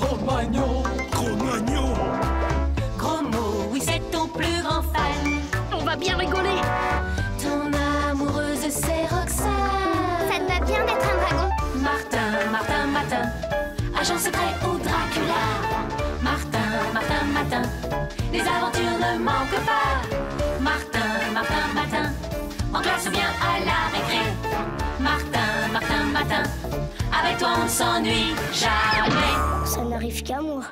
Cro-Magnon. Cro-Magnon. Gros mot, oui, c'est ton plus grand fan. On va bien rigoler. Ton amoureuse, c'est Roxane. Ça te va bien d'être un dragon. Martin, Martin, Martin, agent secret ou Dracula. Martin, Martin, Martin, les aventures ne manquent pas. Martin, Martin, Martin, en classe ou bien à la récré. Martin, Martin, Martin, avec toi on ne s'ennuie jamais. Ça n'arrive qu'à moi.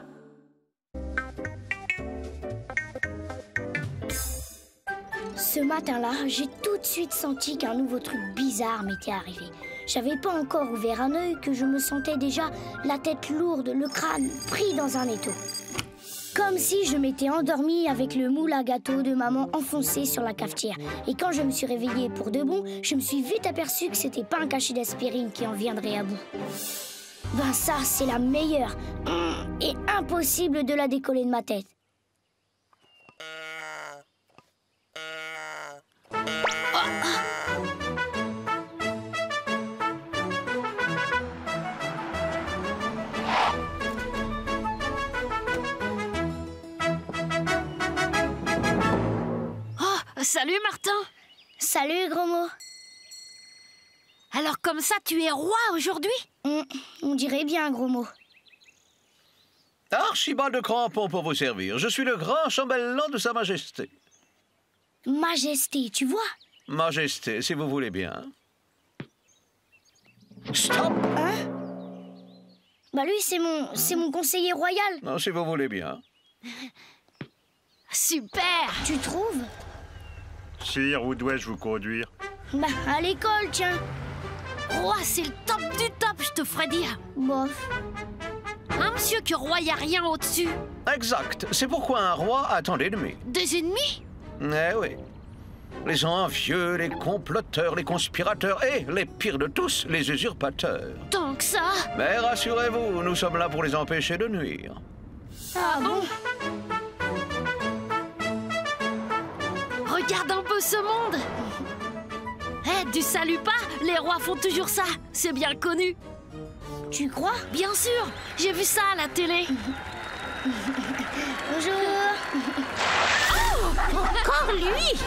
Ce matin-là, j'ai tout de suite senti qu'un nouveau truc bizarre m'était arrivé. J'avais pas encore ouvert un œil que je me sentais déjà la tête lourde, le crâne pris dans un étau. Comme si je m'étais endormie avec le moule à gâteau de maman enfoncé sur la cafetière. Et quand je me suis réveillée pour de bon, je me suis vite aperçue que c'était pas un cachet d'aspirine qui en viendrait à bout. Ben ça, c'est la meilleure. Et impossible de la décoller de ma tête. Salut Martin. Salut, gros mot. Alors comme ça, tu es roi aujourd'hui? On dirait bien, gros mot. Archibald de Crampon pour vous servir. Je suis le grand chambellan de Sa Majesté. Majesté, tu vois? Majesté, si vous voulez bien. Stop! Hein? Bah lui, c'est mon conseiller royal. Non, si vous voulez bien. Super! Tu trouves? Sire, où dois-je vous conduire? Bah, à l'école, tiens. Roi, c'est le top du top, je te ferai dire. Bof. Hein, monsieur, que roi, y a rien au-dessus. Exact. C'est pourquoi un roi a tant d'ennemis. Des ennemis? Eh oui. Les envieux, les comploteurs, les conspirateurs et, les pires de tous, les usurpateurs. Tant que ça? Mais rassurez-vous, nous sommes là pour les empêcher de nuire. Ah bon? Regarde un peu ce monde. Eh, du salut pas, les rois font toujours ça. C'est bien connu. Tu crois? Bien sûr, j'ai vu ça à la télé. Bonjour. Encore lui?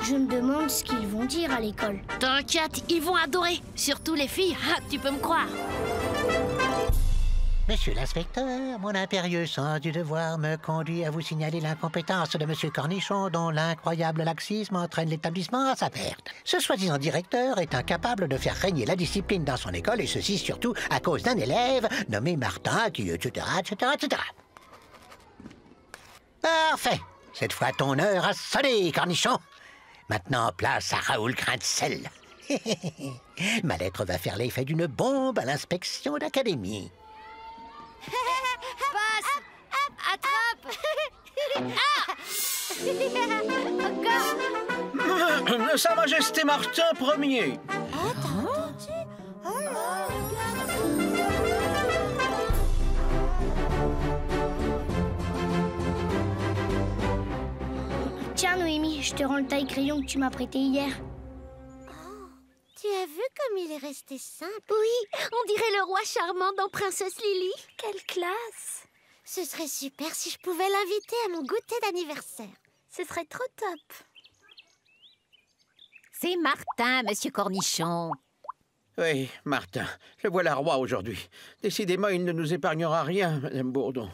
Je me demande ce qu'ils vont dire à l'école. T'inquiète, ils vont adorer. Surtout les filles, ah, tu peux me croire. Monsieur l'inspecteur, mon impérieux sens du devoir me conduit à vous signaler l'incompétence de Monsieur Cornichon, dont l'incroyable laxisme entraîne l'établissement à sa perte. Ce soi-disant directeur est incapable de faire régner la discipline dans son école, et ceci surtout à cause d'un élève nommé Martin qui, etc., etc., etc. Parfait. Cette fois, ton heure a sonné, Cornichon. Maintenant, place à Raoul Grain de Sel. Ma lettre va faire l'effet d'une bombe à l'inspection d'académie. Passe! Attrape! Sa Majesté Martin Ier. Tiens, Noémie, je te rends le taille-crayon que tu m'as prêté hier. Tu as vu comme il est resté simple? Oui, on dirait le roi charmant dans Princesse Lily. Quelle classe! Ce serait super si je pouvais l'inviter à mon goûter d'anniversaire. Ce serait trop top. C'est Martin, Monsieur Cornichon. Oui, Martin, le voilà roi aujourd'hui. Décidément, il ne nous épargnera rien, Madame Bourdon.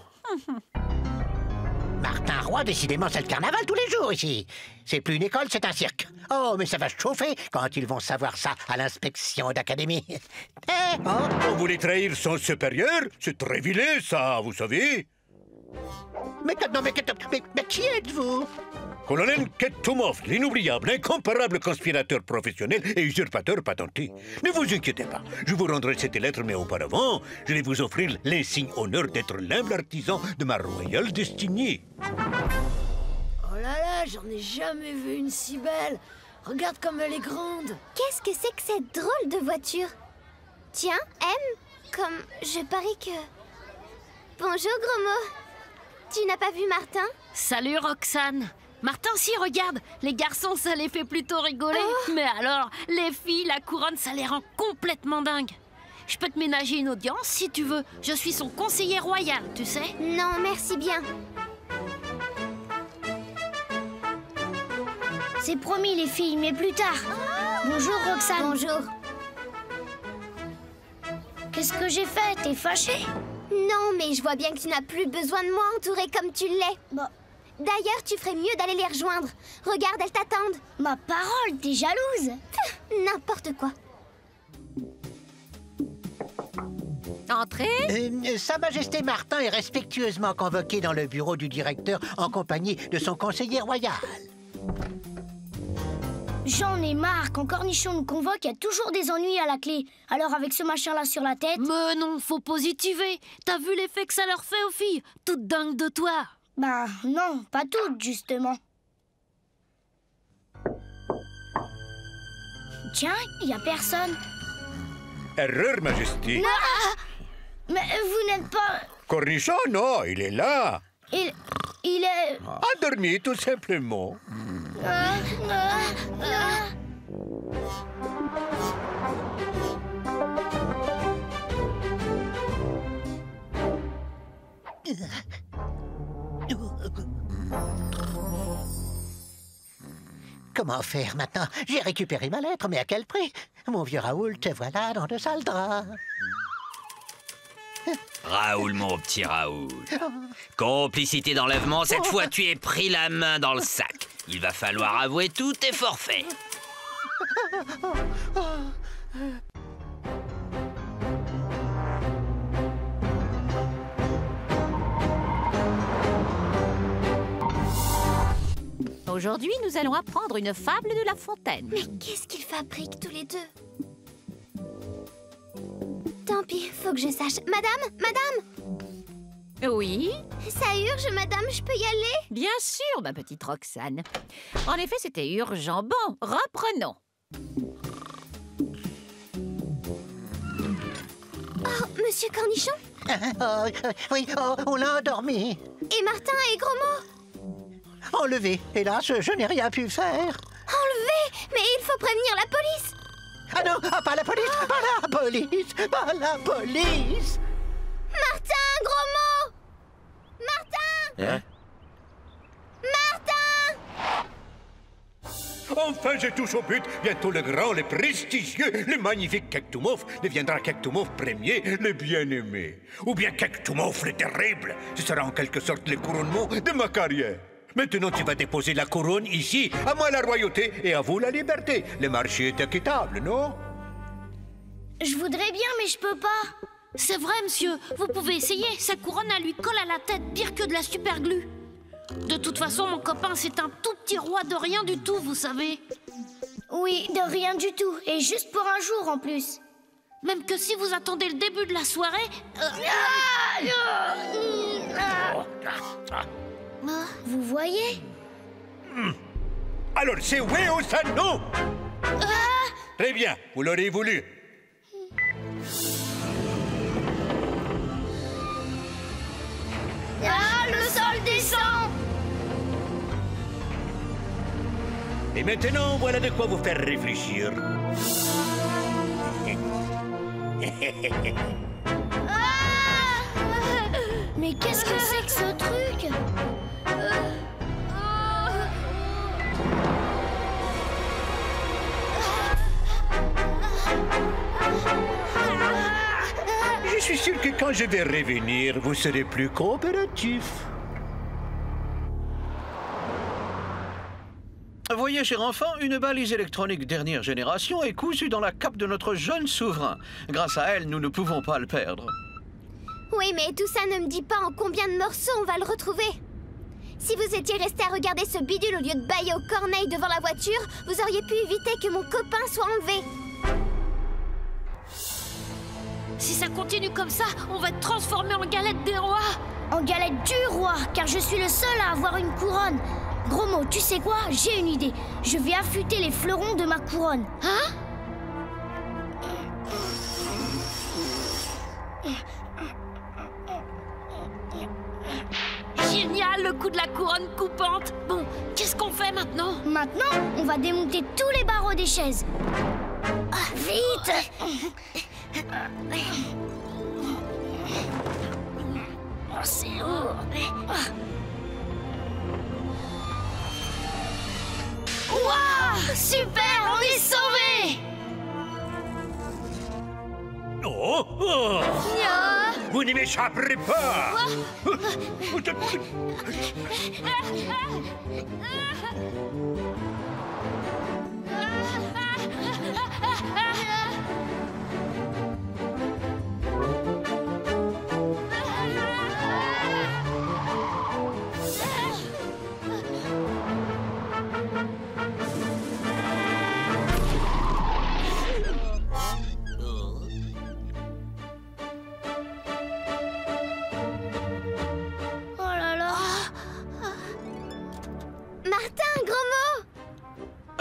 Martin Roi, décidément, c'est le carnaval tous les jours ici. C'est plus une école, c'est un cirque. Oh, mais ça va chauffer quand ils vont savoir ça à l'inspection d'académie. On voulait trahir son supérieur? C'est très vilain, ça, vous savez. Mais qui êtes-vous? Colonel Ketumov, l'inoubliable, incomparable conspirateur professionnel et usurpateur patenté. Ne vous inquiétez pas, je vous rendrai cette lettre, mais auparavant, je vais vous offrir l'insigne honneur d'être l'humble artisan de ma royale destinée. Oh là là, j'en ai jamais vu une si belle. Regarde comme elle est grande. Qu'est-ce que c'est que cette drôle de voiture? Tiens, M, comme je parie que... Bonjour, gros mot. Tu n'as pas vu Martin? Salut, Roxane. Martin, si, regarde, les garçons, ça les fait plutôt rigoler. Mais alors, les filles, la couronne, ça les rend complètement dingues. Je peux te ménager une audience si tu veux. Je suis son conseiller royal, tu sais. Non, merci bien. C'est promis les filles, mais plus tard. Bonjour Roxane. Bonjour. Qu'est-ce que j'ai fait? T'es fâchée? Non, mais je vois bien que tu n'as plus besoin de moi entourée comme tu l'es. Bah, D'ailleurs, tu ferais mieux d'aller les rejoindre. Regarde, elles t'attendent. ma parole, t'es jalouse? N'importe quoi. Entrez. Sa Majesté Martin est respectueusement convoquée dans le bureau du directeur en compagnie de son conseiller royal. J'en ai marre, quand Cornichon nous convoque, il y a toujours des ennuis à la clé. Alors avec ce machin-là sur la tête... Mais non, faut positiver. T'as vu l'effet que ça leur fait aux filles? Toutes dingues de toi. Bah non, pas toutes, justement. Tiens, il y a personne. Erreur, Majesté. Mais vous n'êtes pas... Cornichon, non, il est là. Il est... Endormi, tout simplement. Comment faire maintenant? J'ai récupéré ma lettre, mais à quel prix? Mon vieux Raoul, te voilà dans de sales draps. Raoul, mon petit Raoul. Complicité d'enlèvement, cette fois tu es pris la main dans le sac. Il va falloir avouer tous tes forfaits. Aujourd'hui, nous allons apprendre une fable de La Fontaine. Mais qu'est-ce qu'ils fabriquent tous les deux? Tant pis, faut que je sache. Madame? Oui, Ça urge, madame, je peux y aller? bien sûr, ma petite Roxane. En effet, c'était urgent. Bon, reprenons. Oh, monsieur Cornichon? Oui, on l'a endormi. Et Martin et Gros Mot? Enlevé. Hélas, je n'ai rien pu faire. Enlevé? Mais il faut prévenir la police! Ah non, pas la police, pas la police, pas la police. Martin, Gros Mot! Martin! Hein? Enfin, je touche au but. Bientôt le grand, le prestigieux, le magnifique Cactumov deviendra Cactumov Ier, le bien-aimé. Ou bien Cactumov le terrible. Ce sera en quelque sorte le couronnement de ma carrière. Maintenant, tu vas déposer la couronne ici. À moi la royauté et à vous la liberté. Le marché est équitable, non? Je voudrais bien, mais je peux pas. C'est vrai, monsieur. Vous pouvez essayer. Sa couronne, elle lui colle à la tête pire que de la superglue. De toute façon, mon copain, c'est un tout petit roi de rien du tout, vous savez. Oui, de rien du tout. Et juste pour un jour, en plus. Même que si vous attendez le début de la soirée... Vous voyez? Alors, c'est oui ou ça non? Très bien, vous l'aurez voulu. Ah, le sol descend! Et maintenant, voilà de quoi vous faire réfléchir. Mais qu'est-ce que c'est que ce truc? Je suis sûr que quand je vais revenir, vous serez plus coopératif. Voyez, cher enfant, une balise électronique dernière génération est cousue dans la cape de notre jeune souverain. Grâce à elle, nous ne pouvons pas le perdre. Oui, mais tout ça ne me dit pas en combien de morceaux on va le retrouver. Si vous étiez resté à regarder ce bidule au lieu de bâiller aux corneilles devant la voiture, vous auriez pu éviter que mon copain soit enlevé. Si ça continue comme ça, on va être transformé en galette des rois. En galette du roi, car je suis le seul à avoir une couronne. Gros Mot, tu sais quoi? J'ai une idée. Je vais affûter les fleurons de ma couronne. Hein? Génial, le coup de la couronne coupante. Bon, qu'est-ce qu'on fait maintenant? Maintenant, on va démonter tous les barreaux des chaises. Vite! Oh, c'est lourd. Waouh! Super! On est sauvés! Oh, oh. Vous n'y m'échapperez pas.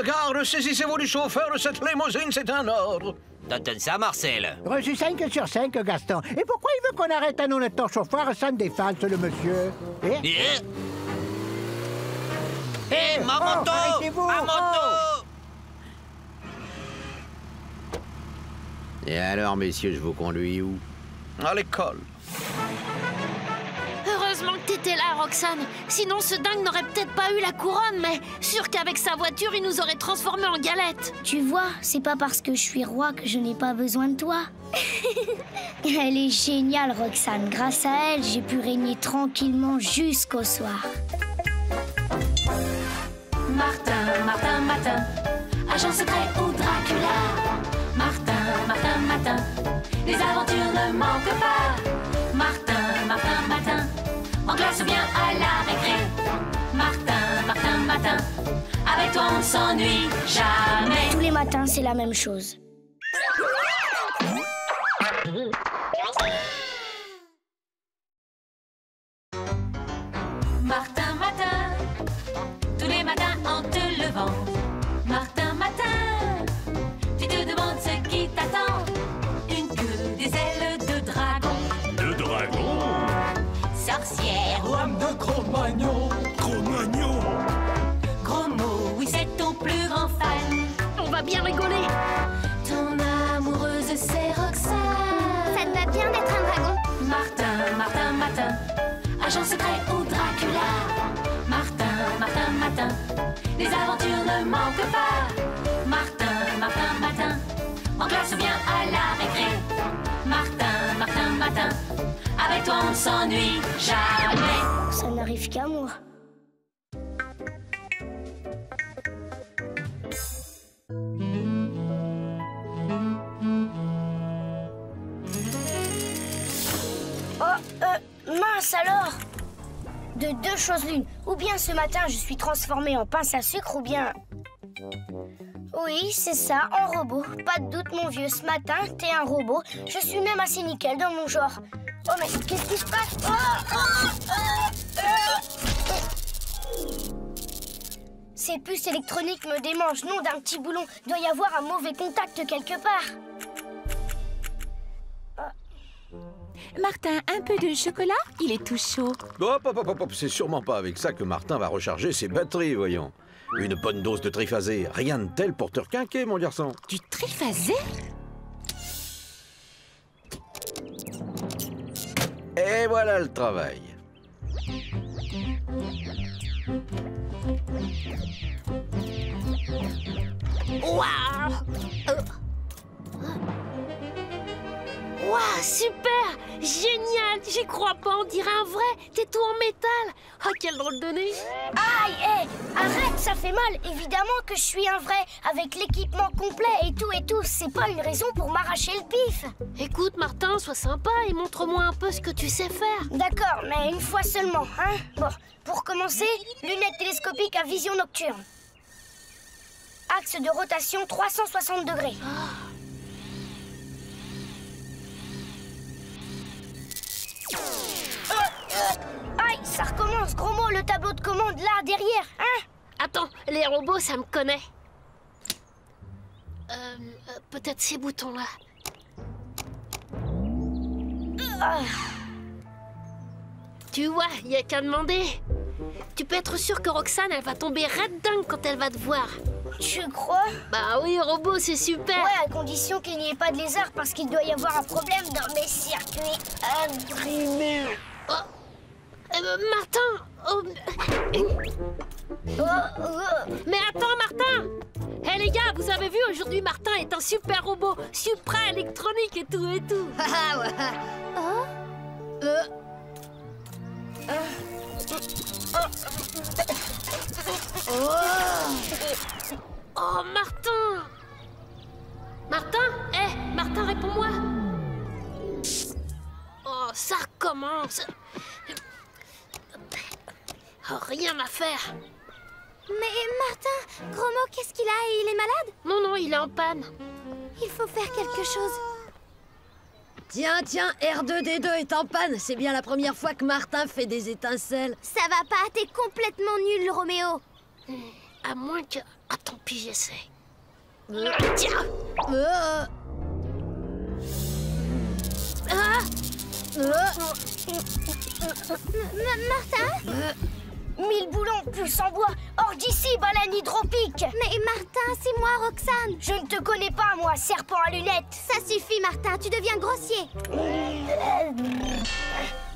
Garde, saisissez-vous du chauffeur de cette limousine, c'est un ordre. Donne ça, Marcel. Reçu 5 sur 5, Gaston. Et pourquoi il veut qu'on arrête un honnête chauffeur sans défense, le monsieur? Ma moto! Arrêtez-vous! Ma moto! Et alors, messieurs, je vous conduis où? À l'école. Heureusement que t'étais là, Roxane. Sinon, ce dingue n'aurait peut-être pas eu la couronne, mais sûr qu'avec sa voiture, il nous aurait transformés en galettes. Tu vois, c'est pas parce que je suis roi que je n'ai pas besoin de toi. Elle est géniale, Roxane. Grâce à elle, j'ai pu régner tranquillement jusqu'au soir. Martin, Martin, Martin, agent secret ou Dracula. Martin, Martin, Martin, les aventures ne manquent pas. Martin, Martin, Martin, en classe ou bien à la récré. Martin, Martin, Martin, avec toi on s'ennuie jamais. Tous les matins, c'est la même chose. Martin, Martin, tous les matins en te levant. Martin, Martin, tu te demandes ce qui t'attend. Une queue, des ailes de dragon. De dragon? Sorcière ou Lame de Cro-Magnon. Cro-Magnon? gros mot, oui c'est ton plus grand fan. On va bien rigoler. Ton amoureuse c'est Roxane. Ça te va bien d'être un dragon? Martin, Martin, Martin, agent secret ou Dracula. Martin, Martin, Martin, les aventures ne manquent pas. Martin, Martin, Martin, en classe ou bien à la récré. Martin, Martin, Martin, avec toi on s'ennuie jamais. Ça n'arrive qu'à moi. Mince alors! De deux choses l'une. Ou bien ce matin je suis transformée en pince à sucre, ou bien... Oui, c'est ça, en robot. Pas de doute, mon vieux, ce matin, t'es un robot. Je suis même assez nickel dans mon genre. Oh, mais qu'est-ce qui se passe? Ces puces électroniques me démangent. Nom d'un petit boulon. Doit y avoir un mauvais contact quelque part. Martin, un peu de chocolat? Il est tout chaud. Hop, hop, hop, hop, c'est sûrement pas avec ça que Martin va recharger ses batteries, voyons. Une bonne dose de triphasé, rien de tel pour te requinquer, mon garçon. Du triphasé? Et voilà le travail. Waouh! Waouh, super! Génial! J'y crois pas, on dirait un vrai! T'es tout en métal! Oh, quel drôle de nez! Aïe, hé, arrête, ça fait mal. Évidemment que je suis un vrai, avec l'équipement complet et tout. C'est pas une raison pour m'arracher le pif. Écoute, Martin, sois sympa et montre-moi un peu ce que tu sais faire. D'accord, mais une fois seulement, hein. Bon, pour commencer, lunettes télescopiques à vision nocturne. Axe de rotation 360 degrés. Aïe, ça recommence, gros mot, le tableau de commande là, derrière, hein. Attends, les robots, ça me connaît. Peut-être ces boutons-là. Tu vois, il n'y a qu'à demander. Tu peux être sûr que Roxane, elle va tomber raide dingue quand elle va te voir. Tu crois? Bah oui, robot, c'est super. Ouais, à condition qu'il n'y ait pas de lézard parce qu'il doit y avoir un problème dans mes circuits imprimés. Oh. Martin. Oh. Mais attends, Martin. Hé les gars, vous avez vu, aujourd'hui Martin est un super robot, supra-électronique et tout et tout. Ah ouais. Oh, Martin. Martin? Martin, réponds-moi. Oh, ça recommence. Oh, rien à faire. Mais Martin, Gros Mot, qu'est-ce qu'il a? Il est malade? Non, il est en panne. Il faut faire quelque chose. Tiens, R2D2 est en panne. C'est bien la première fois que Martin fait des étincelles. Ça va pas, t'es complètement nul, Roméo. À moins que... Ah, tant pis, j'essaie. Tiens. Martin? 1000 boulons, plus en bois, hors d'ici, baleine hydropique. Mais Martin, c'est moi, Roxane. Je ne te connais pas, moi, serpent à lunettes. Ça suffit, Martin, tu deviens grossier.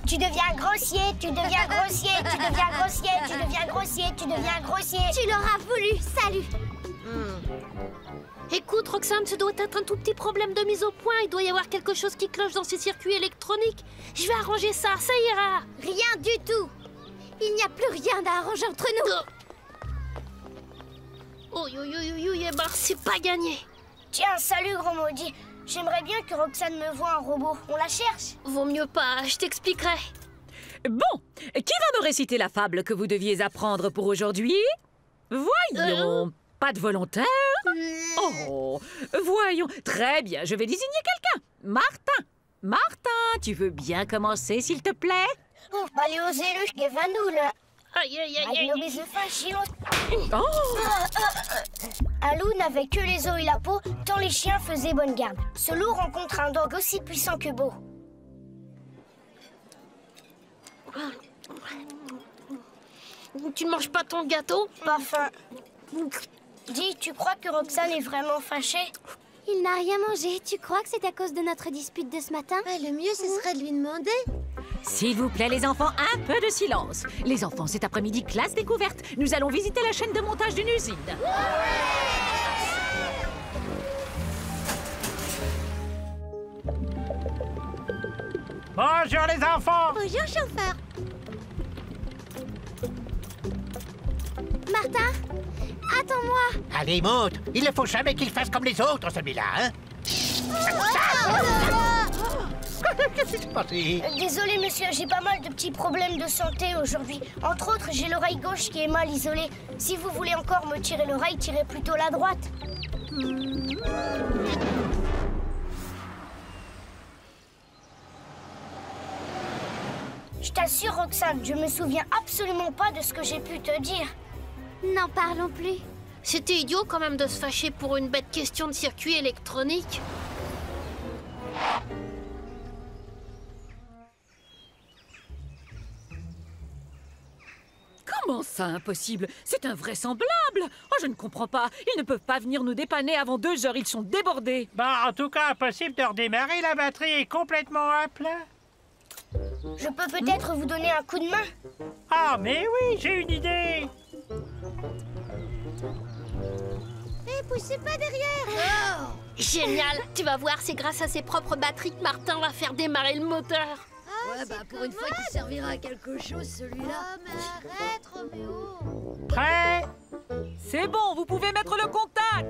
Tu deviens grossier, tu deviens grossier, tu deviens grossier, tu deviens grossier, tu deviens grossier. Tu l'auras voulu, salut. Écoute, Roxane, ce doit être un tout petit problème de mise au point. Il doit y avoir quelque chose qui cloche dans ces circuits électroniques. Je vais arranger ça, ça ira. Rien du tout. Il n'y a plus rien à arranger entre nous. Oh, ben, c'est pas gagné. Tiens, salut, gros maudit. J'aimerais bien que Roxane me voie un robot. On la cherche? Vaut mieux pas, je t'expliquerai. Bon, qui va me réciter la fable que vous deviez apprendre pour aujourd'hui? Voyons, pas de volontaire? Oh, voyons, très bien, je vais désigner quelqu'un. Martin, tu veux bien commencer, s'il te plaît? Allez, osez-le, Gevandoul. Aïe. Un loup n'avait que les os et la peau, tant les chiens faisaient bonne garde. Ce loup rencontre un dog aussi puissant que beau. Tu ne manges pas ton gâteau? Pas faim. Dis, tu crois que Roxane est vraiment fâchée? Il n'a rien mangé. Tu crois que c'est à cause de notre dispute de ce matin? Le mieux, ce serait de lui demander. S'il vous plaît, les enfants, un peu de silence. Les enfants, cet après-midi, classe découverte. Nous allons visiter la chaîne de montage d'une usine. Bonjour les enfants. Bonjour, chauffeur. Martin, attends-moi. Allez, monte. Il ne faut jamais qu'il fasse comme les autres, celui-là, hein? Qu'est-ce qui s'est passé? Désolé, monsieur, j'ai pas mal de petits problèmes de santé aujourd'hui. Entre autres, j'ai l'oreille gauche qui est mal isolée. Si vous voulez encore me tirer l'oreille, tirez plutôt la droite. Je t'assure, Roxane, je me souviens absolument pas de ce que j'ai pu te dire. N'en parlons plus. C'était idiot quand même de se fâcher pour une bête question de circuit électronique. Comment ça, impossible? C'est invraisemblable. Oh, je ne comprends pas. Ils ne peuvent pas venir nous dépanner avant 2 heures. Ils sont débordés. Bah, en tout cas, impossible de redémarrer. La batterie est complètement à plat. Je peux peut-être vous donner un coup de main? Ah, mais oui, j'ai une idée. Poussez pas derrière. Génial. Tu vas voir, c'est grâce à ses propres batteries que Martin va faire démarrer le moteur. Pour une fois qu'il servira à quelque chose, celui-là. Mais arrête, Roméo. Prêt? C'est bon, vous pouvez mettre le contact.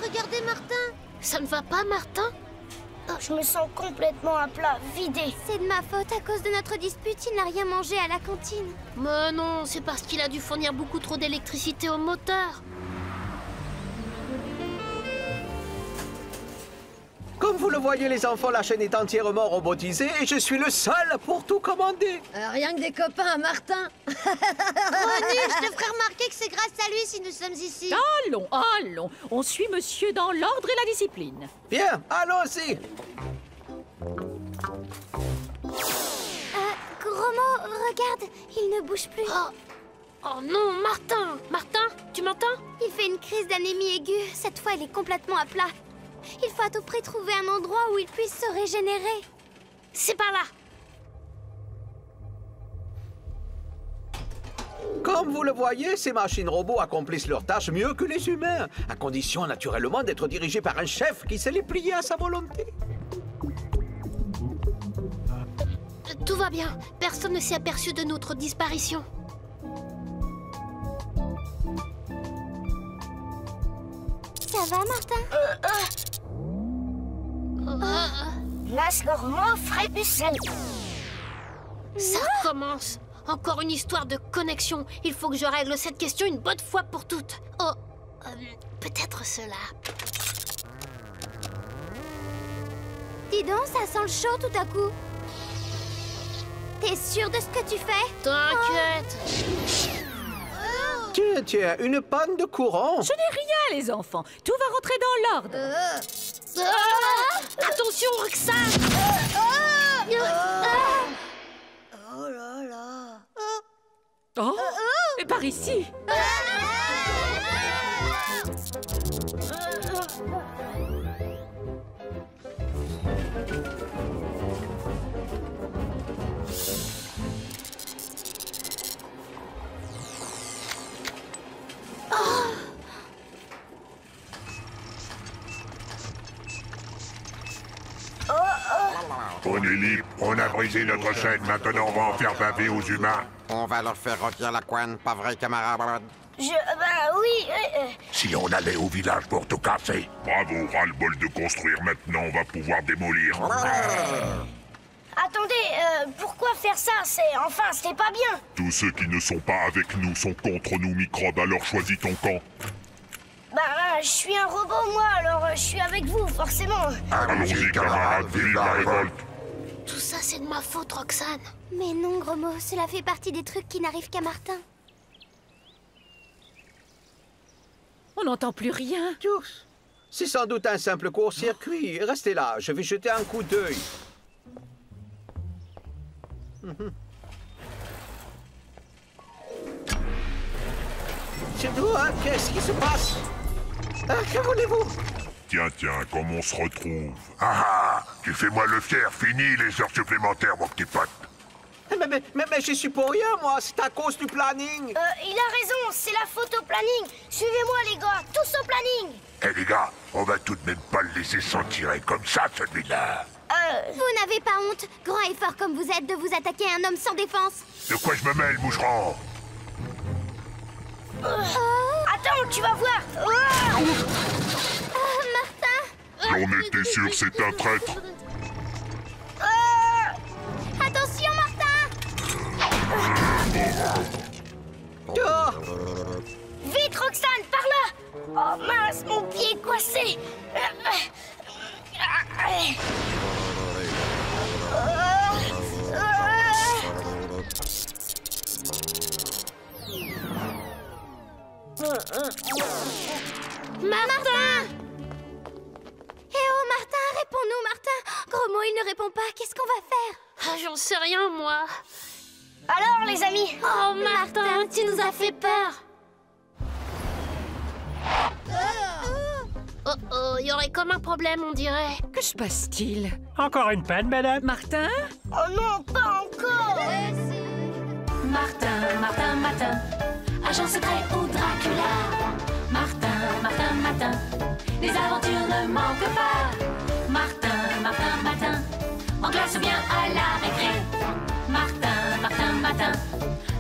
Regardez, Martin. Ça ne va pas, Martin? Je me sens complètement à plat, vidé. C'est de ma faute. À cause de notre dispute, il n'a rien mangé à la cantine. Mais non, c'est parce qu'il a dû fournir beaucoup trop d'électricité au moteur. Comme vous le voyez, les enfants, la chaîne est entièrement robotisée et je suis le seul pour tout commander. Rien que des copains à Martin. Ronu, je te ferai remarquer que c'est grâce à lui si nous sommes ici. Allons. On suit monsieur dans l'ordre et la discipline. Bien, allons-y. Regarde, il ne bouge plus. Oh non, Martin! Martin, tu m'entends? Il fait une crise d'anémie aiguë. Cette fois, il est complètement à plat. Il faut à tout prix trouver un endroit où il puisse se régénérer. C'est par là. Comme vous le voyez, ces machines robots accomplissent leurs tâches mieux que les humains, à condition naturellement d'être dirigés par un chef qui sait les plier à sa volonté. Tout va bien. Personne ne s'est aperçu de notre disparition. Ça va, Martin? Ça recommence. Encore une histoire de connexion. Il faut que je règle cette question une bonne fois pour toutes. Peut-être cela. Dis donc, ça sent le chaud tout à coup. T'es sûr de ce que tu fais? T'inquiète. Tiens, une panne de courant. Ce n'est rien, les enfants. Tout va rentrer dans l'ordre. Attention, Roxane. Oh là là. Oh, et par ici. On est libre, on a brisé notre chaîne, maintenant on va en faire baver aux humains. On va leur faire rôtir la couenne, pas vrai, camarade? Oui. Si on allait au village pour tout casser. Bravo, ras-le-bol de construire, maintenant on va pouvoir démolir. Attendez, pourquoi faire ça? C'était pas bien. Tous ceux qui ne sont pas avec nous sont contre nous, microbes, alors choisis ton camp. Je suis un robot, moi, alors je suis avec vous, forcément. Allons-y, camarades, vive la révolte. Tout ça, c'est de ma faute, Roxane. Mais non, gros mot, cela fait partie des trucs qui n'arrivent qu'à Martin. On n'entend plus rien. Tous. C'est sans doute un simple court-circuit. Restez là, je vais jeter un coup d'œil. C'est toi, qu'est-ce qui se passe? Que voulez-vous? Tiens, comme on se retrouve. Ah, tu fais moi le fier, fini les heures supplémentaires, mon petit pote. Mais j'y suis pour rien, moi, c'est à cause du planning. Il a raison, c'est la faute au planning. Suivez-moi, les gars, tous au planning. Eh les gars, on va tout de même pas le laisser s'en tirer comme ça, celui-là. Vous n'avez pas honte, grand et fort comme vous êtes, de vous attaquer à un homme sans défense? De quoi je me mêle, moucheron? Attends, tu vas voir. Martin! J'en étais sûr, c'est un traître. Attention, Martin! Vite, Roxane, par là. Oh mince, mon pied est coincé. Martin! Eh oh, Martin, réponds-nous, Martin! Gros mot, il ne répond pas, qu'est-ce qu'on va faire? J'en sais rien, moi. Alors, les amis? Oh, Martin, tu nous as fait peur. Il y aurait comme un problème, on dirait. Que se passe-t-il? Encore une panne, madame? Martin? Oh non, pas encore. Martin, agent secret ou Dracula. Martin, les aventures ne manquent pas. Martin, en classe ou bien à la récré. Martin,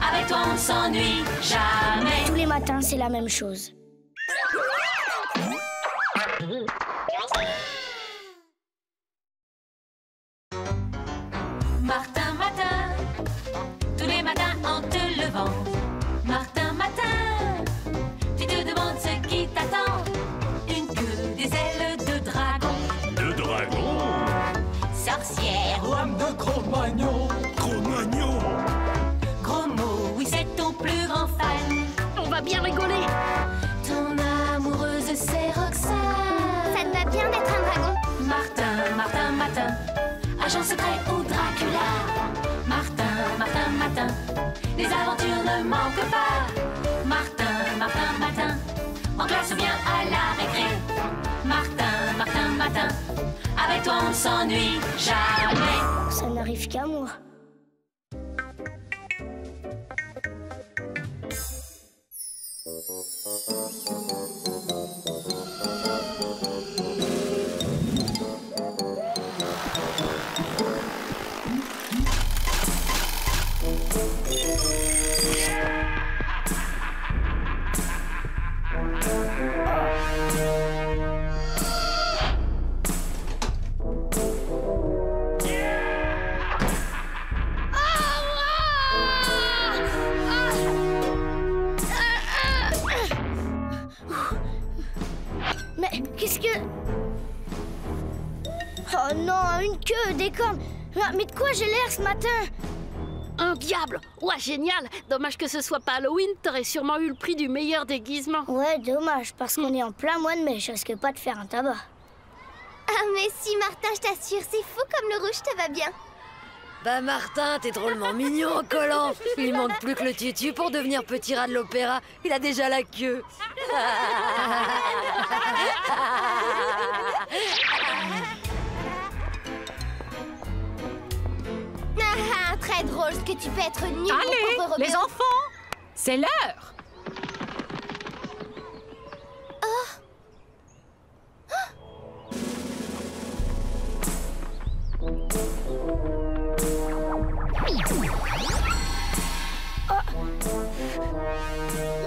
avec toi on ne s'ennuie jamais. Tous les matins, c'est la même chose. Martin, tous les matins en te levant. Martin, tu te demandes ce qui t'attend. Une queue, des ailes de dragon. De dragon? Sorcière ou Lame de Cro-Magnon. Cro-Magnon? gros mot, oui c'est ton plus grand fan. On va bien rigoler. Ton amoureuse c'est Roxane. Ça te va bien d'être un dragon? Martin, agent secret ou Dracula. Martin, avec toi on ne s'ennuie jamais. Ça n'arrive qu'à moi. Mais qu'est-ce que... Oh non, une queue, des cornes. Mais de quoi j'ai l'air ce matin? Un diable! Ouais, génial! Dommage que ce soit pas Halloween, t'aurais sûrement eu le prix du meilleur déguisement. Ouais, dommage, parce qu'on est en plein mois de mai, je risque pas de faire un tabac. Ah mais si Martin, je t'assure, c'est fou comme le rouge te va bien. Bah Martin, t'es drôlement mignon en collant. Il manque plus que le tutu pour devenir petit rat de l'opéra. Il a déjà la queue. Ah, très drôle ce que tu peux être nul. Allez, mon pauvre les Roméo. enfants, c'est l'heure.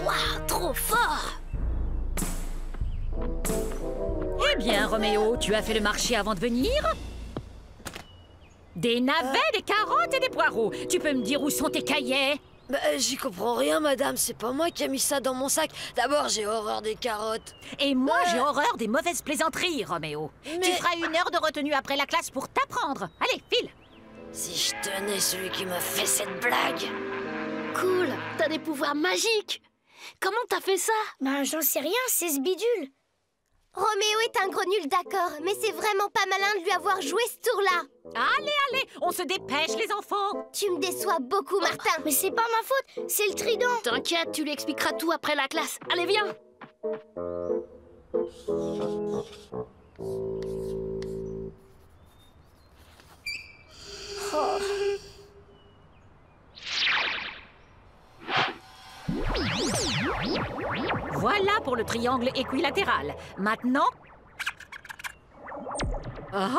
Waouh, trop fort! Eh bien, Roméo, tu as fait le marché avant de venir? Des navets, des carottes et des poireaux. Tu peux me dire où sont tes cahiers? Bah, j'y comprends rien, madame. C'est pas moi qui ai mis ça dans mon sac. D'abord, j'ai horreur des carottes. Et moi, j'ai horreur des mauvaises plaisanteries, Roméo. Tu feras 1 heure de retenue après la classe pour t'apprendre. Allez, file. Si je tenais celui qui me fait cette blague. Cool, t'as des pouvoirs magiques. Comment t'as fait ça? Ben, j'en sais rien, c'est ce bidule. Roméo est un gros nul, d'accord, mais c'est vraiment pas malin de lui avoir joué ce tour-là. Allez, allez, on se dépêche, les enfants. Tu me déçois beaucoup, Martin. Mais c'est pas ma faute, c'est le trident. T'inquiète, tu lui expliqueras tout après la classe. Allez, viens. Oh. Voilà pour le triangle équilatéral. Maintenant... Ah!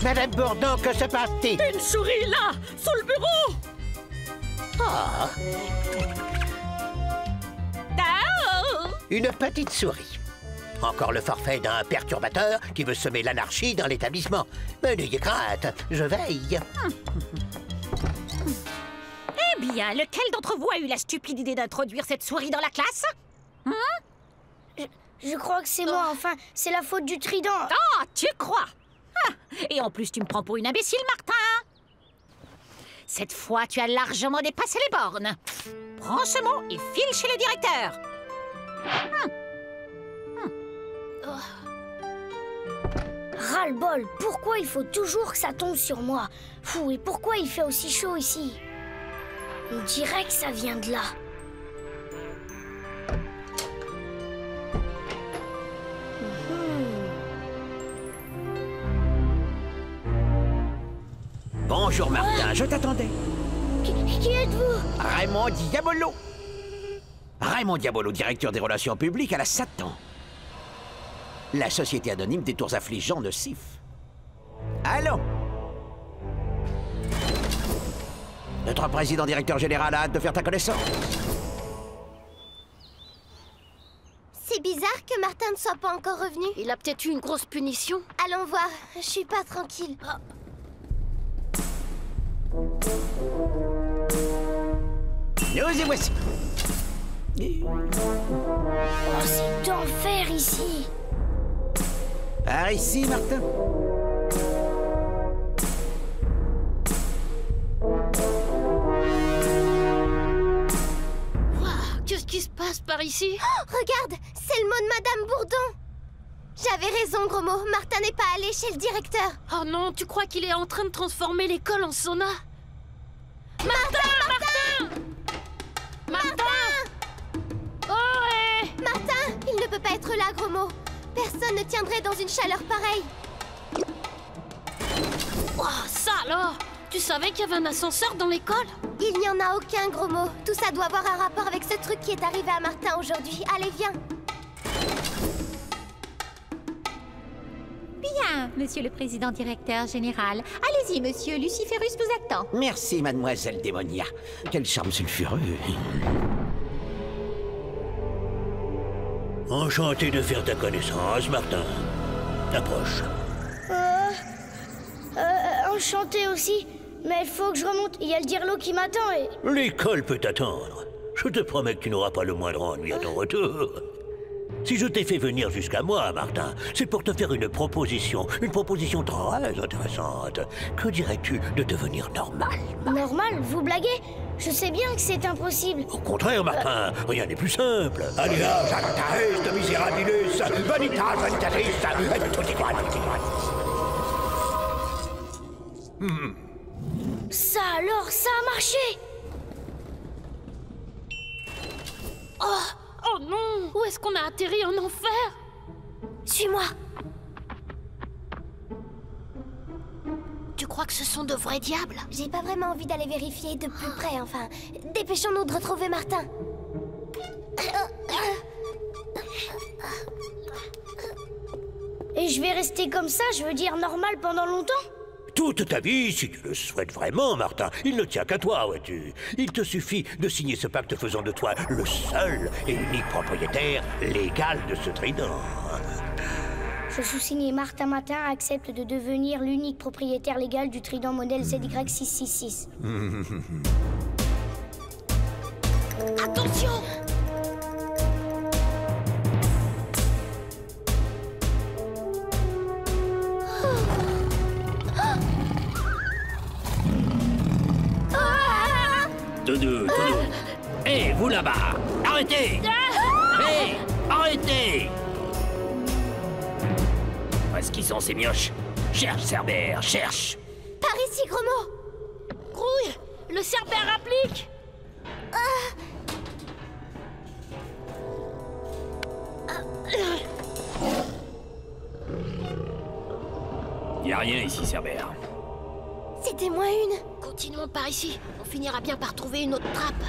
Madame Bourdon, que se passe-t-il? Une souris là, sur le bureau. Ah. Une petite souris. Encore le forfait d'un perturbateur qui veut semer l'anarchie dans l'établissement. Mais n'ayez crainte, je veille. Eh bien, lequel d'entre vous a eu la stupide idée d'introduire cette souris dans la classe? Je crois que c'est moi, enfin, c'est la faute du trident. Ah, tu crois? Et en plus, tu me prends pour une imbécile, Martin. Cette fois, tu as largement dépassé les bornes. Prends ce mot et file chez le directeur. Ras-le-bol, pourquoi il faut toujours que ça tombe sur moi? Fou, et pourquoi il fait aussi chaud ici? On dirait que ça vient de là. Bonjour Martin, je t'attendais. Qui êtes-vous? Raymond Diabolo. Raymond Diabolo, directeur des relations publiques à la Satan. La société anonyme des tours affligeants nocifs. Allons. Notre président directeur général a hâte de faire ta connaissance. C'est bizarre que Martin ne soit pas encore revenu. Il a peut-être eu une grosse punition. Allons voir, je suis pas tranquille. Nous y voici. Oh, c'est d'enfer ici. Par ici, Martin. Waouh, qu'est-ce qui se passe par ici? Oh, regarde, c'est le mot de Madame Bourdon. J'avais raison, gros mot. Martin n'est pas allé chez le directeur. Oh non, tu crois qu'il est en train de transformer l'école en sauna? Martin, Martin, Martin! Martin! être là, gros mot. Personne ne tiendrait dans une chaleur pareille. Oh, ça alors! Tu savais qu'il y avait un ascenseur dans l'école? Il n'y en a aucun, gros mot. Tout ça doit avoir un rapport avec ce truc qui est arrivé à Martin aujourd'hui. Allez, viens. Bien, monsieur le président directeur général. Allez-y, monsieur, Luciférus vous attend. Merci, mademoiselle Démonia. Quel charme sulfureux. Enchanté de faire ta connaissance, Martin. Approche. Enchanté aussi. Mais il faut que je remonte. Il y a le dirlo qui m'attend et... L'école peut attendre. Je te promets que tu n'auras pas le moindre ennui à ton retour. Si je t'ai fait venir jusqu'à moi, Martin, c'est pour te faire une proposition très intéressante. Que dirais-tu de devenir normal? Normal? Vous blaguez? Je sais bien que c'est impossible. Au contraire, Martin, rien n'est plus simple. Alias, Jactaris, miserabilis, vanitas, vanitatis, tutti quanti. Ça alors, ça a marché! Oh non! Où est-ce qu'on a atterri en enfer? Suis-moi. Tu crois que ce sont de vrais diables? J'ai pas vraiment envie d'aller vérifier de plus près, enfin. Dépêchons-nous de retrouver Martin. Et je vais rester comme ça, je veux dire normal pendant longtemps? Toute ta vie, si tu le souhaites vraiment, Martin. Il ne tient qu'à toi, vois-tu. Il te suffit de signer ce pacte faisant de toi le seul et unique propriétaire légal de ce trident. Je sous-signe et Martin Matin accepte de devenir l'unique propriétaire légal du trident modèle ZY666. Attention! Doudou. Hé, vous là-bas! Arrêtez! Hé, arrêtez! Où est-ce qu'ils sont, ces mioches? Cherche, Cerbère, cherche! Par ici, gros mot! Grouille! Le Cerbère applique! Y a rien ici, Cerbère. C'était moins une. Continuons par ici. On finira bien par trouver une autre trappe.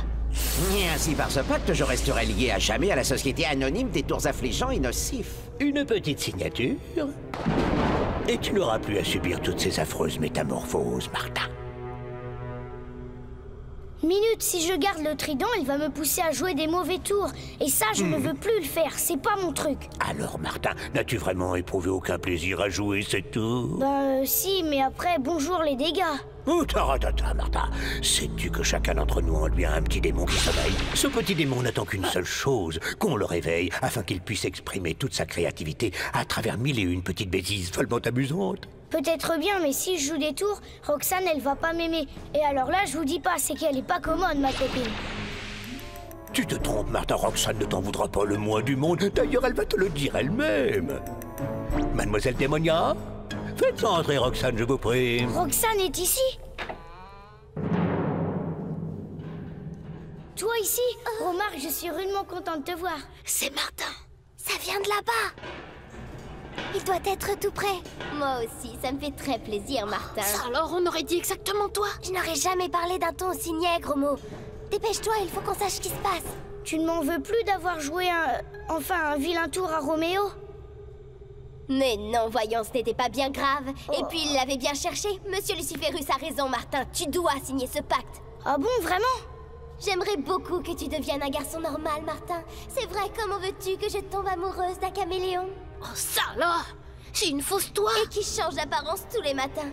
Et ainsi, par ce pacte, je resterai lié à jamais à la société anonyme des tours affligeants et nocifs. Une petite signature, et tu n'auras plus à subir toutes ces affreuses métamorphoses, Martin. Minute, si je garde le trident, il va me pousser à jouer des mauvais tours. Et ça, je ne veux plus le faire, c'est pas mon truc. Alors, Martin, n'as-tu vraiment éprouvé aucun plaisir à jouer ces tours? Si, mais après, bonjour les dégâts. Oh, taratata, Martin. Sais-tu que chacun d'entre nous en lui a un petit démon qui sommeille? Ce petit démon n'attend qu'une seule chose, qu'on le réveille, afin qu'il puisse exprimer toute sa créativité à travers 1001 petites bêtises follement amusantes. Peut-être bien, mais si je joue des tours, Roxane, elle va pas m'aimer. Et alors là, je vous dis pas, c'est qu'elle est pas commode, ma copine. Tu te trompes, Martin. Roxane ne t'en voudra pas le moins du monde. D'ailleurs, elle va te le dire elle-même. Mademoiselle Démonia, faites entrer Roxane, je vous prie. Roxane est ici. Toi ici? Remarque, je suis rudement contente de te voir. C'est Martin. Ça vient de là-bas. Il doit être tout près. Moi aussi, ça me fait très plaisir, Martin. Ça alors, on aurait dit exactement toi. Je n'aurais jamais parlé d'un ton aussi niais, gros mot. Dépêche-toi, il faut qu'on sache ce qui se passe. Tu ne m'en veux plus d'avoir joué un vilain tour à Roméo? Mais non, voyons, ce n'était pas bien grave. Et puis, il l'avait bien cherché. Monsieur Luciférus a raison, Martin. Tu dois signer ce pacte. Ah bon, vraiment? J'aimerais beaucoup que tu deviennes un garçon normal, Martin. C'est vrai, comment veux-tu que je tombe amoureuse d'un caméléon? Oh, ça alors! C'est une fausse toi! Et qui change d'apparence tous les matins.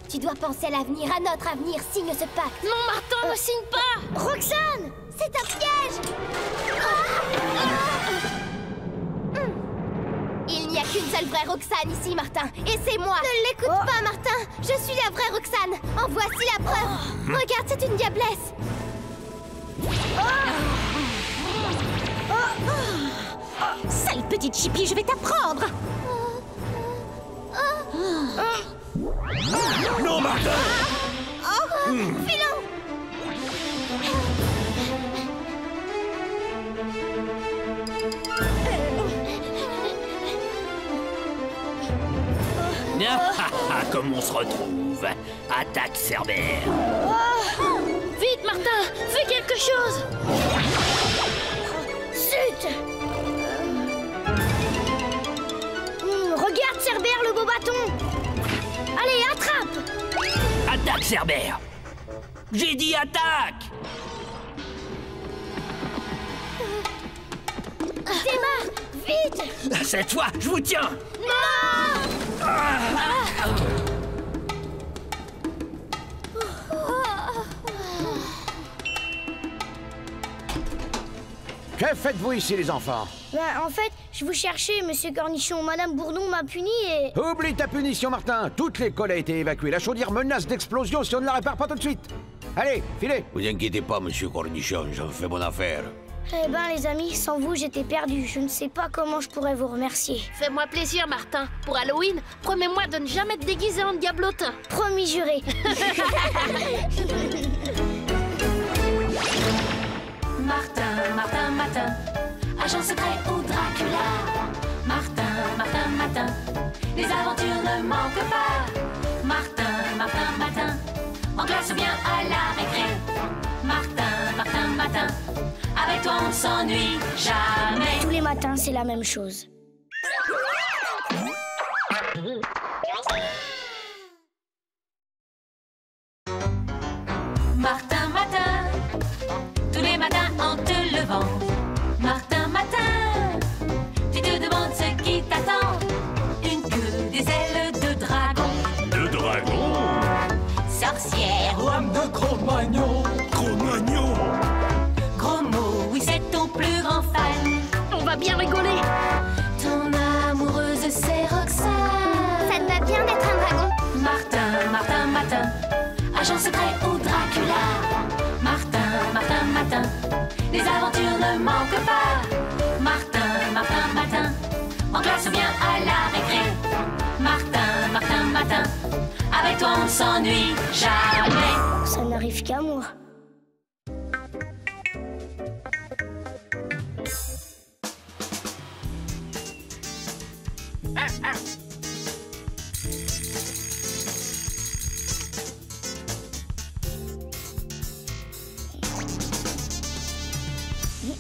Tu dois penser à l'avenir, à notre avenir. Signe ce pacte. Non, Martin, ne signe pas! Roxane! C'est un piège! Il n'y a qu'une seule vraie Roxane ici, Martin. Et c'est moi. Ne l'écoute pas, Martin. Je suis la vraie Roxane. En voici la preuve. Regarde, c'est une diablesse. Sale petite chipie, je vais t'apprendre. Non, Martin! Filons! comme on se retrouve. Attaque, Cerbère. Oh, vite, Martin, fais quelque chose. Zut! Regarde, Cerbère, le beau bâton. Allez, attrape! Attaque, Cerbère. J'ai dit attaque. Démarre, vite! Cette fois, je vous tiens. Non! Que faites-vous ici, les enfants? En fait, je vous cherchais, Monsieur Cornichon. Madame Bourdon m'a puni et... Oublie ta punition, Martin. Toute l'école a été évacuée. La chaudière menace d'explosion si on ne la répare pas tout de suite. Allez, filez. Vous inquiétez pas, Monsieur Cornichon, j'en fais mon affaire. Eh ben, les amis, sans vous, j'étais perdu. Je ne sais pas comment je pourrais vous remercier. Fais-moi plaisir, Martin. Pour Halloween, promets-moi de ne jamais te déguiser en diablotin. Promis juré. Martin, Martin, Matin, agent secret ou Dracula. Martin, Martin, Matin, les aventures ne manquent pas. Martin, Martin, Matin, en classe ou bien à la récré. Martin, Martin, Matin, avec toi on ne s'ennuie jamais. Tous les matins, c'est la même chose. Martin, Matin, tous les matins en te levant. Martin, Matin, tu te demandes ce qui t'attend. Une queue, des ailes de dragon. De dragon? Sorcière ou homme de Cro-Magnon. Cro-Magnon? Gros mot, oui c'est ton plus grand fan. On va bien rigoler. Ton amoureuse c'est Roxane. Ça te va bien d'être un dragon. Martin, Martin, Matin, agent secret ou Dracula. Martin, Martin, Matin, les aventures ne manquent pas. Martin, Martin, Matin, en classe ou bien à la récré. Martin, Martin, Matin, avec toi on ne s'ennuie jamais. Ça n'arrive qu'à moi.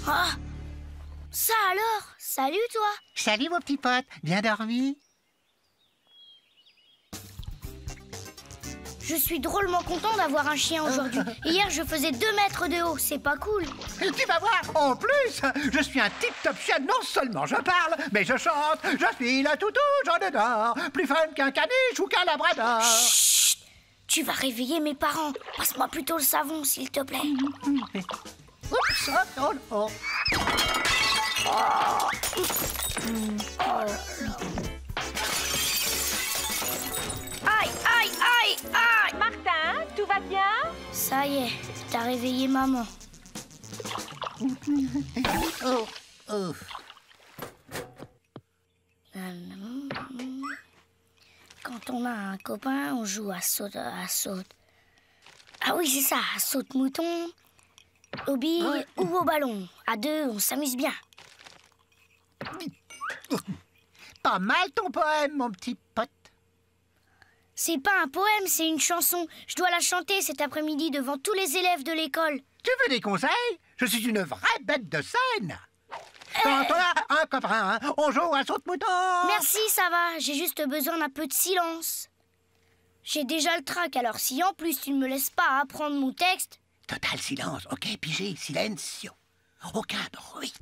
Ah! Ça alors? Salut toi! Salut mon petit pote, bien dormi? Je suis drôlement content d'avoir un chien aujourd'hui. Hier, je faisais 2 mètres de haut, c'est pas cool. Tu vas voir, en plus, je suis un tip-top chien. Non seulement je parle, mais je chante. Je suis la toutou, j'en adore. Plus fun qu'un caniche ou qu'un labrador. Chut! Tu vas réveiller mes parents. Passe-moi plutôt le savon, s'il te plaît. Oups, oh, oh, oh. Aïe, aïe, aïe, aïe! Martin, tout va bien? Ça y est, t'as réveillé maman. Oh, oh. Quand on a un copain, on joue à saute. Ah oui, c'est ça, à saute-mouton, au billes ou au ballon. À 2, on s'amuse bien. Pas mal ton poème, mon petit pote. C'est pas un poème, c'est une chanson. Je dois la chanter cet après-midi devant tous les élèves de l'école. Tu veux des conseils? Je suis une vraie bête de scène. Quand on a un copain, on joue à saute-mouton. Merci, ça va. J'ai juste besoin d'un peu de silence. J'ai déjà le trac, alors si en plus tu ne me laisses pas apprendre mon texte... Total silence, ok, pigé, silencio. Aucun bruit.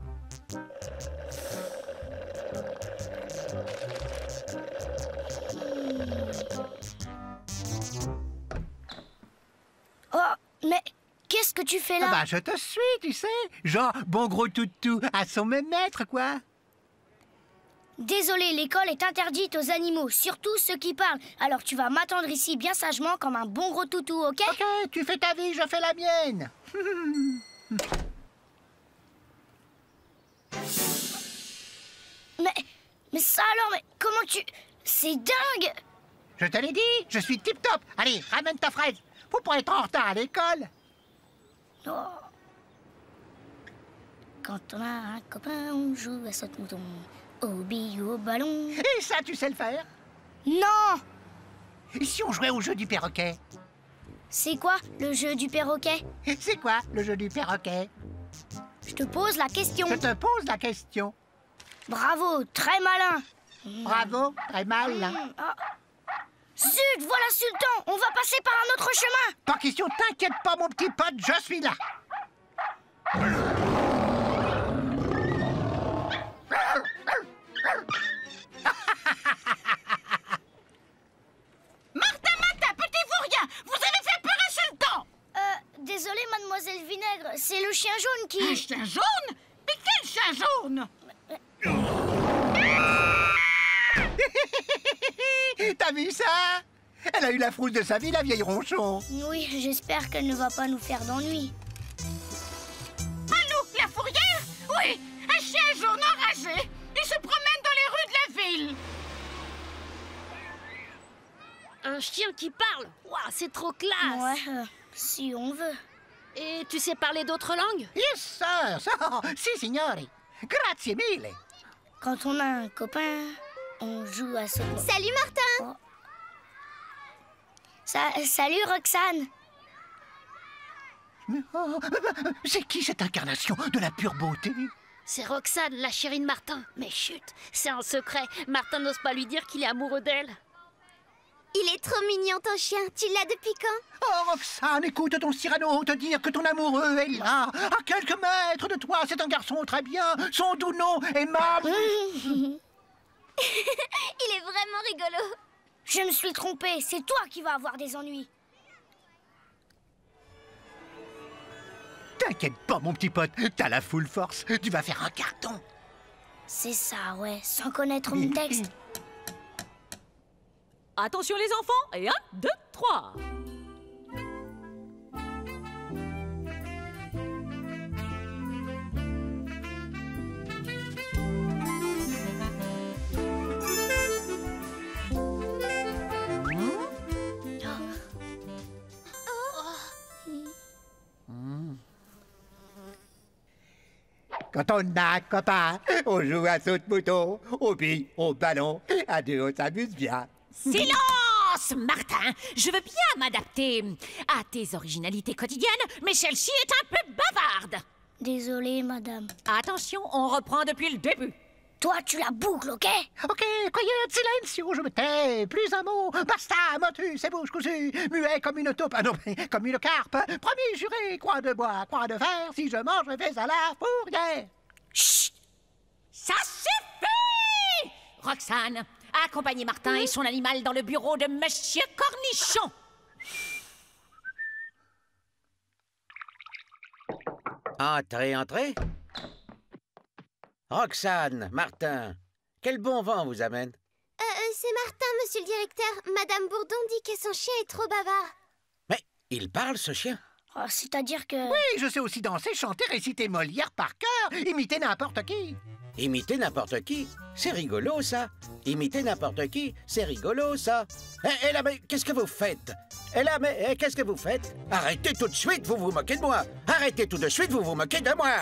Oh, mais qu'est-ce que tu fais là? Ah bah, je te suis, tu sais. Genre, bon gros toutou, à son même maître, quoi. Désolé, l'école est interdite aux animaux, surtout ceux qui parlent. Alors tu vas m'attendre ici bien sagement comme un bon gros toutou, ok? Ok, tu fais ta vie, je fais la mienne. Mais ça alors, mais comment tu... C'est dingue! Je te l'ai dit, je suis tip-top. Allez, ramène ta fraise. Faut pas être en retard à l'école. Oh. Quand on a un copain, on joue à saute-mouton, au billes ou au ballon. Et ça, tu sais le faire? Non! Et si on jouait au jeu du perroquet? C'est quoi le jeu du perroquet? C'est quoi le jeu du perroquet? Je te pose la question. Je te pose la question. Bravo, très malin. Bravo, très malin. Zut, voilà Sultan, on va passer par un autre chemin. Pas question, t'inquiète pas mon petit pote, je suis là. Martin, petit vaurien, vous avez fait peur à Sultan. Désolée, mademoiselle Vinaigre, c'est le chien jaune qui... Un chien jaune? Mais quel chien jaune? T'as vu ça? Elle a eu la frousse de sa vie, la vieille ronchon. Oui, j'espère qu'elle ne va pas nous faire d'ennui. Allô, la fourrière? Oui, un chien jaune enragé. Il se promène dans les rues de la ville. Un chien qui parle? Ouah, c'est trop classe. Ouais, si on veut. Et tu sais parler d'autres langues? Yes, sir. Si, signori. Grazie mille. Quand on a un copain, on joue à ce... Salut Martin. Salut Roxane. C'est qui cette incarnation de la pure beauté? C'est Roxane, la chérie de Martin. Mais chut, c'est un secret. Martin n'ose pas lui dire qu'il est amoureux d'elle. Il est trop mignon ton chien, tu l'as depuis quand? Oh Roxane, écoute ton Cyrano te dire que ton amoureux est là, à quelques mètres de toi. C'est un garçon très bien, son doux nom est Mam. Il est vraiment rigolo. Je me suis trompée, c'est toi qui vas avoir des ennuis. T'inquiète pas mon petit pote, t'as la full force, tu vas faire un carton. C'est ça, ouais, sans connaître mon texte. Attention les enfants, et 1, 2, 3. Quand on a un copain, on joue à saute-mouton, au billes, au ballon, à deux on s'amuse bien. Silence, Martin. Je veux bien m'adapter à tes originalités quotidiennes, mais celle-ci est un peu bavarde. Désolée, madame. Attention, on reprend depuis le début. Toi, tu la boucles, ok? Ok, quiet, silencio, je me tais, plus un mot, basta, motus et bouche cousue, muet comme une taupe, ah non, comme une carpe, promis, juré, croix de bois, croix de fer, si je mange, je fais à la fourrière. Chut! Ça suffit! Roxane, accompagnez Martin et son animal dans le bureau de Monsieur Cornichon. Entrez, entrez. Roxane, Martin, quel bon vent vous amène? C'est Martin, monsieur le directeur. Madame Bourdon dit que son chien est trop bavard. Mais il parle, ce chien? Oh, c'est-à-dire que... Oui, je sais aussi danser, chanter, réciter Molière par cœur, imiter n'importe qui. Imiter n'importe qui? C'est rigolo, ça. Imiter n'importe qui, c'est rigolo, ça. Eh là, mais qu'est-ce que vous faites? Eh là, mais qu'est-ce que vous faites? Arrêtez tout de suite, vous vous moquez de moi. Arrêtez tout de suite, vous vous moquez de moi.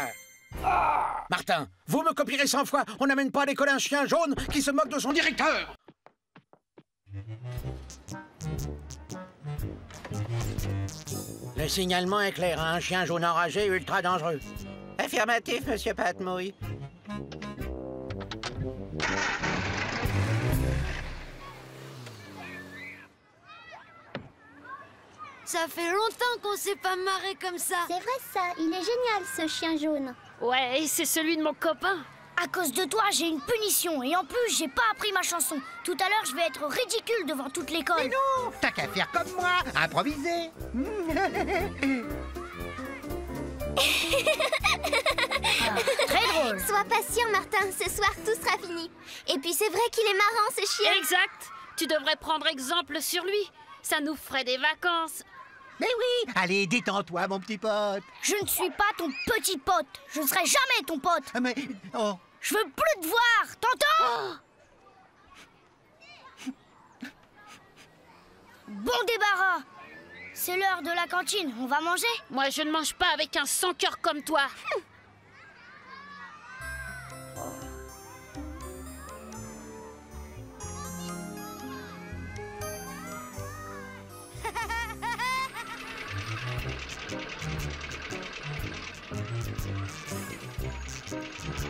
Martin, vous me copierez 100 fois. On n'amène pas à l'école un chien jaune qui se moque de son directeur. Le signalement est clair, un chien jaune enragé ultra dangereux. Affirmatif, monsieur Patmouille. Ça fait longtemps qu'on s'est pas marré comme ça. C'est vrai ça, il est génial ce chien jaune. Ouais, c'est celui de mon copain. À cause de toi, j'ai une punition. Et en plus, j'ai pas appris ma chanson. Tout à l'heure, je vais être ridicule devant toute l'école. Mais non, t'as qu'à faire comme moi, improviser. Très drôle. Sois patient, Martin. Ce soir, tout sera fini. Et puis, c'est vrai qu'il est marrant, ce chien. Exact. Tu devrais prendre exemple sur lui. Ça nous ferait des vacances. Mais oui, allez, détends-toi, mon petit pote. Je ne suis pas ton petit pote. Je ne serai jamais ton pote. Mais, oh. Je veux plus te voir, t'entends? Bon débarras. C'est l'heure de la cantine, on va manger? Moi, je ne mange pas avec un sans-cœur comme toi.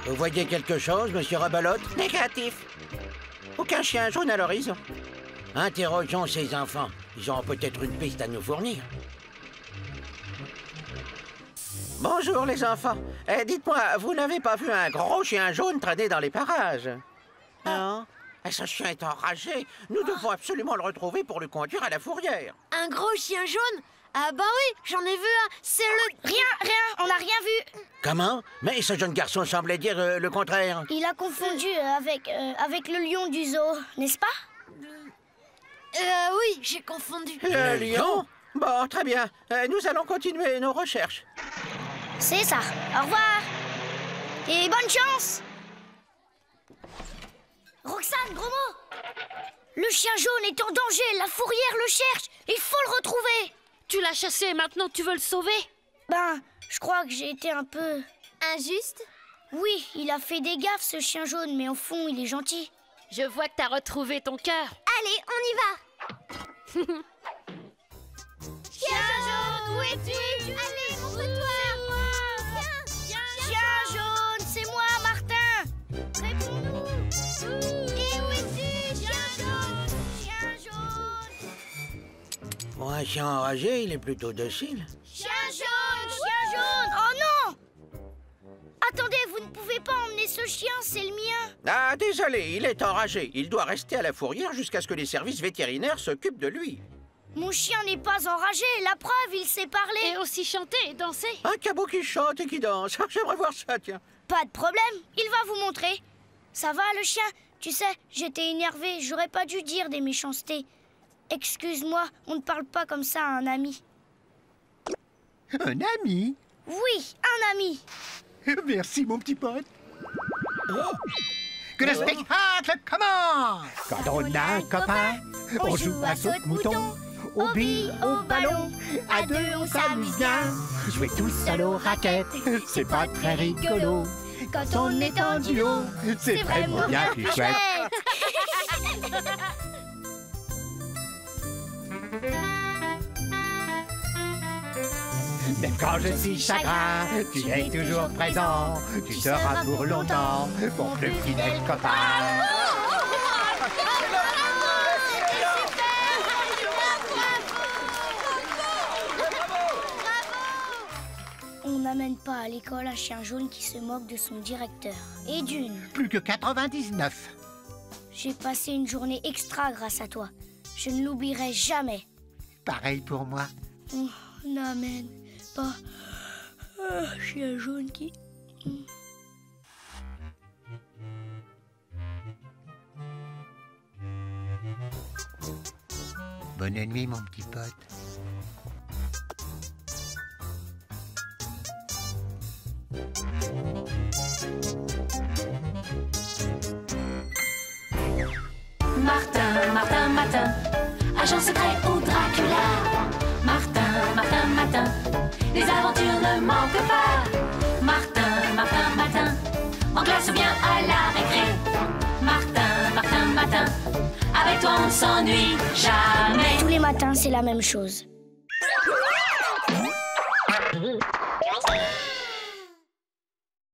Vous voyez quelque chose, monsieur Rabalotte? Négatif. Aucun chien jaune à l'horizon. Interrogeons ces enfants. Ils auront peut-être une piste à nous fournir. Bonjour les enfants. Dites-moi, vous n'avez pas vu un gros chien jaune traîner dans les parages? Non? Ce chien est enragé. Nous devons absolument le retrouver pour le conduire à la fourrière. Un gros chien jaune? Ah bah oui, j'en ai vu un. C'est le... Rien, on n'a rien vu. Comment? Mais ce jeune garçon semblait dire le contraire. Il a confondu avec le lion du zoo, n'est-ce pas? Oui, j'ai confondu. Le lion? Bon, très bien. Nous allons continuer nos recherches. C'est ça. Au revoir. Et bonne chance. Roxane, gros mot. Le chien jaune est en danger. La fourrière le cherche. Il faut le retrouver. Tu l'as chassé et maintenant tu veux le sauver? Ben, je crois que j'ai été un peu... Injuste? Oui, il a fait des gaffes, ce chien jaune, mais au fond, il est gentil. Je vois que t'as retrouvé ton cœur. Allez, on y va. Chien jaune, où es-tu? Allez, montre-toi. Chien jaune, c'est moi, Martin. Réponds-nous. Et où es-tu, chien jaune? Chien jaune. Pour un chien enragé, il est plutôt docile. Chien jaune. Oh non! Attendez, vous ne pouvez pas emmener ce chien, c'est le mien. Ah, désolé, il est enragé. Il doit rester à la fourrière jusqu'à ce que les services vétérinaires s'occupent de lui. Mon chien n'est pas enragé, la preuve, il sait parler. Et aussi chanter et danser. Un cabot qui chante et qui danse. J'aimerais voir ça, tiens. Pas de problème, il va vous montrer. Ça va, le chien? Tu sais, j'étais énervée, j'aurais pas dû dire des méchancetés. Excuse-moi, on ne parle pas comme ça à un ami. Un ami? Oui, un ami. Merci, mon petit pote. Que le spectacle commence! Quand on a un copain, on joue à saute-mouton, au billes, au ballon, à deux on s'amuse bien. Jouer tout seul aux raquettes, c'est pas très rigolo. Quand on est en duo, c'est vraiment bien plus chouette. Même quand je suis chagrin, tu es toujours présent. Tu seras pour longtemps mon plus fidèle copain. On n'amène pas à l'école un chien jaune qui se moque de son directeur. Et d'une. Plus que 99. J'ai passé une journée extra grâce à toi. Je ne l'oublierai jamais. Pareil pour moi. Oh, n'amène pas un chien jaune qui... Bonne nuit, mon petit pote. Martin, Martin, Martin, agent secret ou Dracula. Martin, Martin, Martin, les aventures ne manquent pas. Martin, Martin, Martin, en classe ou bien à la récré. Martin, Martin, Martin, avec toi on ne s'ennuie jamais. Tous les matins, c'est la même chose.